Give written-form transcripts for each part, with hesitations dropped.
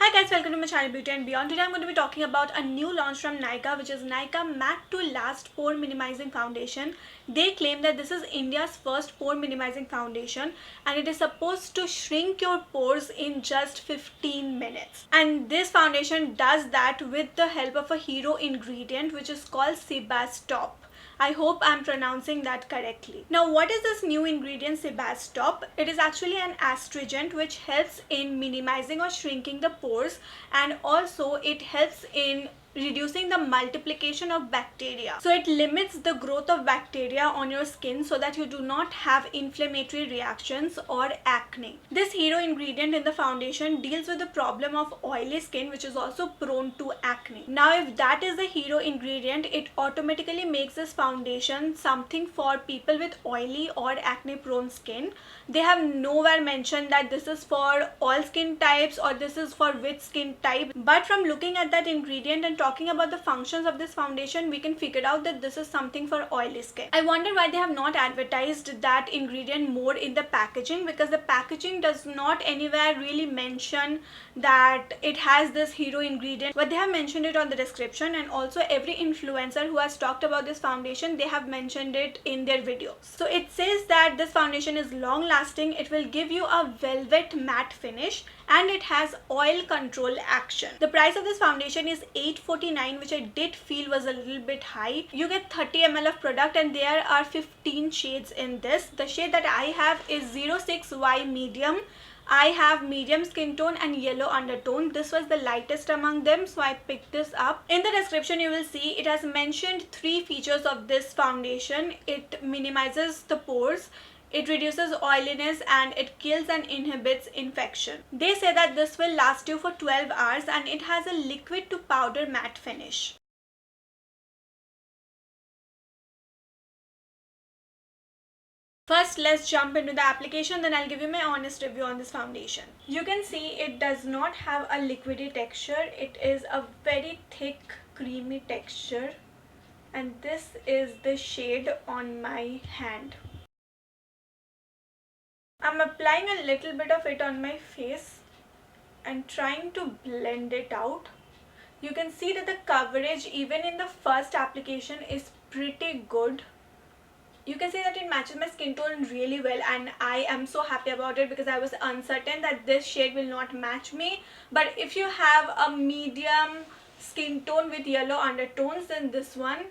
Hi guys, welcome to my channel Beauty and Beyond. Today I'm going to be talking about a new launch from Nykaa, which is Nykaa Matte to Last Pore Minimizing Foundation. They claim that this is India's first pore minimizing foundation and it is supposed to shrink your pores in just 15 minutes. And this foundation does that with the help of a hero ingredient which is called Sebastop. I hope I'm pronouncing that correctly. Now, what is this new ingredient Sebastop? It is actually an astringent which helps in minimizing or shrinking the pores, and also it helps in reducing the multiplication of bacteria. So it limits the growth of bacteria on your skin so that you do not have inflammatory reactions or acne. This hero ingredient in the foundation deals with the problem of oily skin, which is also prone to acne. Now, if that is the hero ingredient, it automatically makes this foundation something for people with oily or acne prone skin. They have nowhere mentioned that this is for all skin types or this is for which skin type, but from looking at that ingredient and talking about the functions of this foundation, we can figure out that this is something for oily skin. I wonder why they have not advertised that ingredient more in the packaging, because the packaging does not anywhere really mention that it has this hero ingredient, but they have mentioned it on the description, and also every influencer who has talked about this foundation, they have mentioned it in their videos. So it says that this foundation is long lasting, it will give you a velvet matte finish, and it has oil control action. The price of this foundation is $8.49, which I did feel was a little bit high. You get 30 ml of product and there are 15 shades in this. The shade that I have is 06Y medium. I have medium skin tone and yellow undertone. This was the lightest among them, so I picked this up. In the description you will see it has mentioned 3 features of this foundation. It minimizes the pores, it reduces oiliness, and it kills and inhibits infection. They say that this will last you for 12 hours and it has a liquid to powder matte finish. First, let's jump into the application, then I'll give you my honest review on this foundation. You can see it does not have a liquidy texture. It is a very thick, creamy texture. And this is the shade on my hand. I'm applying a little bit of it on my face and trying to blend it out. You can see that the coverage even in the first application is pretty good. You can see that it matches my skin tone really well, and I am so happy about it because I was uncertain that this shade will not match me. But if you have a medium skin tone with yellow undertones, then this one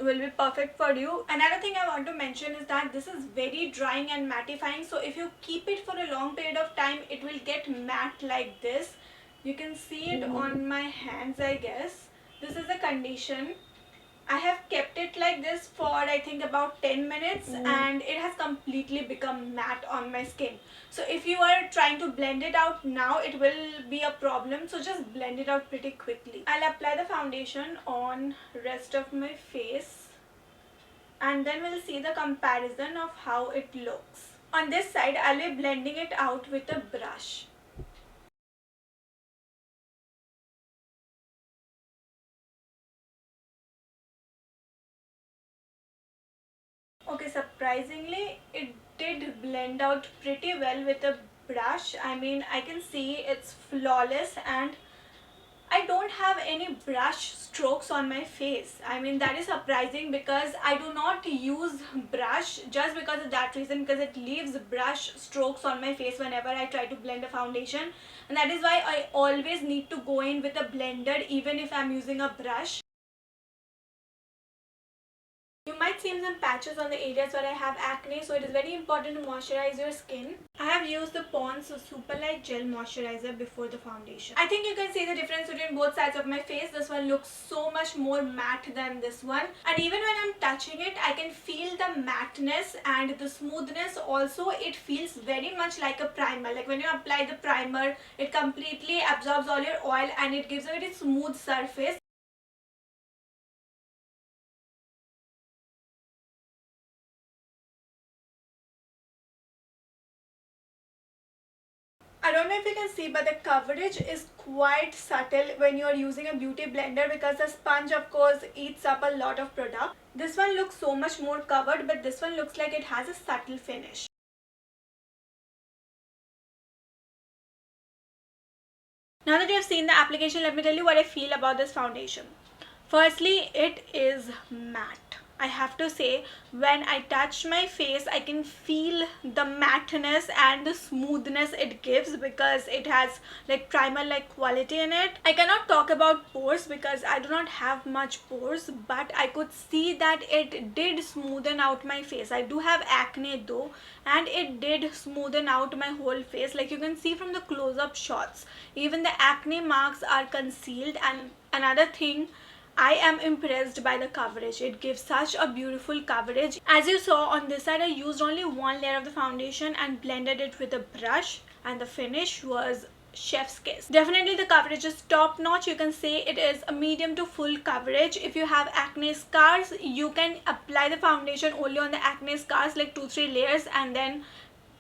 will be perfect for you. Another thing I want to mention is that this is very drying and mattifying, so if you keep it for a long period of time, it will get matte like this. You can see it on my hands, I guess. This is the condition. I have kept it like this for I think about 10 minutes and it has completely become matte on my skin. So if you are trying to blend it out now, it will be a problem. So just blend it out pretty quickly. I'll apply the foundation on rest of my face and then we'll see the comparison of how it looks. On this side, I'll be blending it out with a brush. Okay, surprisingly, it did blend out pretty well with a brush. I mean, I can see it's flawless and I don't have any brush strokes on my face. I mean, that is surprising because I do not use brush just because of that reason, because it leaves brush strokes on my face whenever I try to blend a foundation, and that is why I always need to go in with a blender even if I'm using a brush. You might see some patches on the areas where I have acne, so it is very important to moisturize your skin. I have used the Pond's Super Light Gel Moisturizer before the foundation. I think you can see the difference between both sides of my face. This one looks so much more matte than this one. And even when I'm touching it, I can feel the matteness and the smoothness also. It feels very much like a primer. Like when you apply the primer, it completely absorbs all your oil and it gives a very smooth surface. I don't know if you can see, but the coverage is quite subtle when you are using a beauty blender because the sponge of course eats up a lot of product. This one looks so much more covered, but this one looks like it has a subtle finish. Now that you have seen the application, let me tell you what I feel about this foundation. Firstly, it is matte. I have to say, when I touch my face, I can feel the matteness and the smoothness it gives because it has like primer like quality in it. I cannot talk about pores because I do not have much pores, but I could see that it did smoothen out my face. I do have acne though, and it did smoothen out my whole face. Like you can see from the close-up shots, even the acne marks are concealed. And another thing, I am impressed by the coverage. It gives such a beautiful coverage. As you saw on this side, I used only one layer of the foundation and blended it with a brush, and the finish was chef's kiss. Definitely the coverage is top notch. You can say it is a medium to full coverage. If you have acne scars, you can apply the foundation only on the acne scars, like 2-3 layers, and then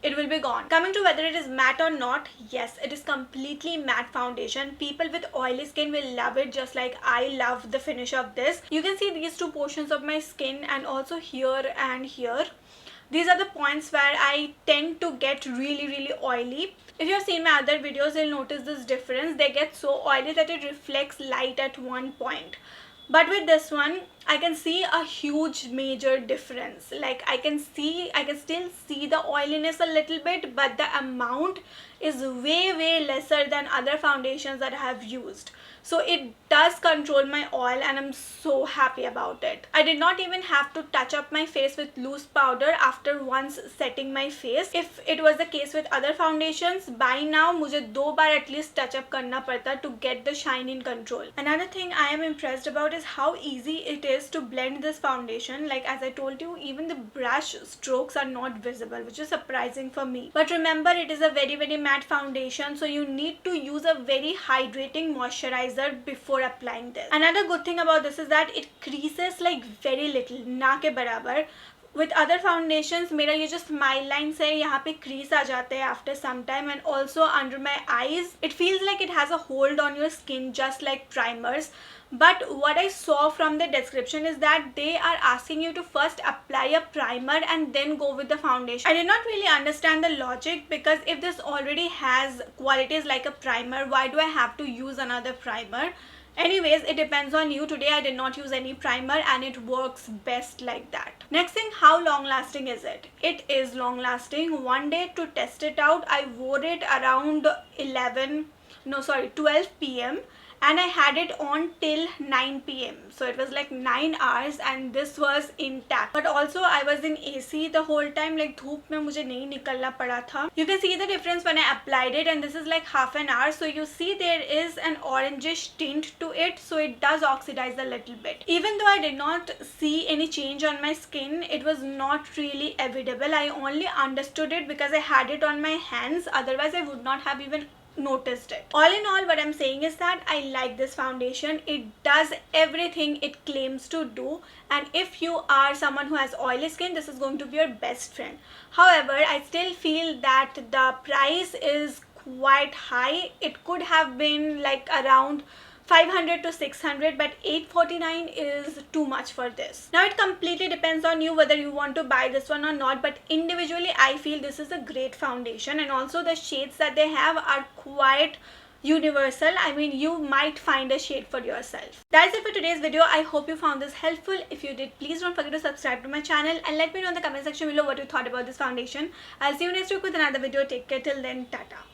it will be gone. Coming to whether it is matte or not, yes, it is completely matte foundation. People with oily skin will love it, just like I love the finish of this. You can see these two portions of my skin, and also here and here. These are the points where I tend to get really oily. If you have seen my other videos, you'll notice this difference. They get so oily that it reflects light at one point. But with this one, I can see a huge major difference. Like I can still see the oiliness a little bit, but the amount is way lesser than other foundations that I have used. So it does control my oil, and I'm so happy about it. I did not even have to touch up my face with loose powder after once setting my face. If it was the case with other foundations, by now मुझे 2 बार at least touch up करना पड़ता to get the shine in control. Another thing I am impressed about is how easy it is to blend this foundation. Like as I told you, even the brush strokes are not visible, which is surprising for me. But remember, it is a very matte foundation, so you need to use a very hydrating moisturizer before applying this. Another good thing about this is that it creases like very little, ना के बराबर. With other foundations, मेरा ये जो smile lines है यहाँ पे crease आ जाते हैं after some time, and also under my eyes. It feels like it has a hold on your skin just like primers. But what I saw from the description is that they are asking you to first apply a primer and then go with the foundation. I did not really understand the logic, because if this already has qualities like a primer, why do I have to use another primer? Anyways, it depends on you. Today I did not use any primer and it works best like that. Next thing, how long lasting is it? It is long lasting. One day to test it out, I wore it around 12 p.m. and I had it on till 9 p.m. So it was like 9 hours and this was intact. But also I was in AC the whole time, like धूप में मुझे नहीं निकलना पड़ा था. You can see the difference when I applied it, and this is like half an hour. So you see there is an orangish tint to it, so it does oxidize a little bit. Even though I did not see any change on my skin, it was not really evident. I only understood it because I had it on my hands. Otherwise I would not have even noticed it. All in all, what I'm saying is that I like this foundation. It does everything it claims to do, and if you are someone who has oily skin, this is going to be your best friend. However, I still feel that the price is quite high. It could have been like around 500 to 600, but 849 is too much for this. Now it completely depends on you whether you want to buy this one or not, but individually I feel this is a great foundation, and also the shades that they have are quite universal. I mean, you might find a shade for yourself. That's it for today's video. I hope you found this helpful. If you did, please don't forget to subscribe to my channel and let me know in the comment section below what you thought about this foundation. I'll see you next week with another video. Take care till then. Tata.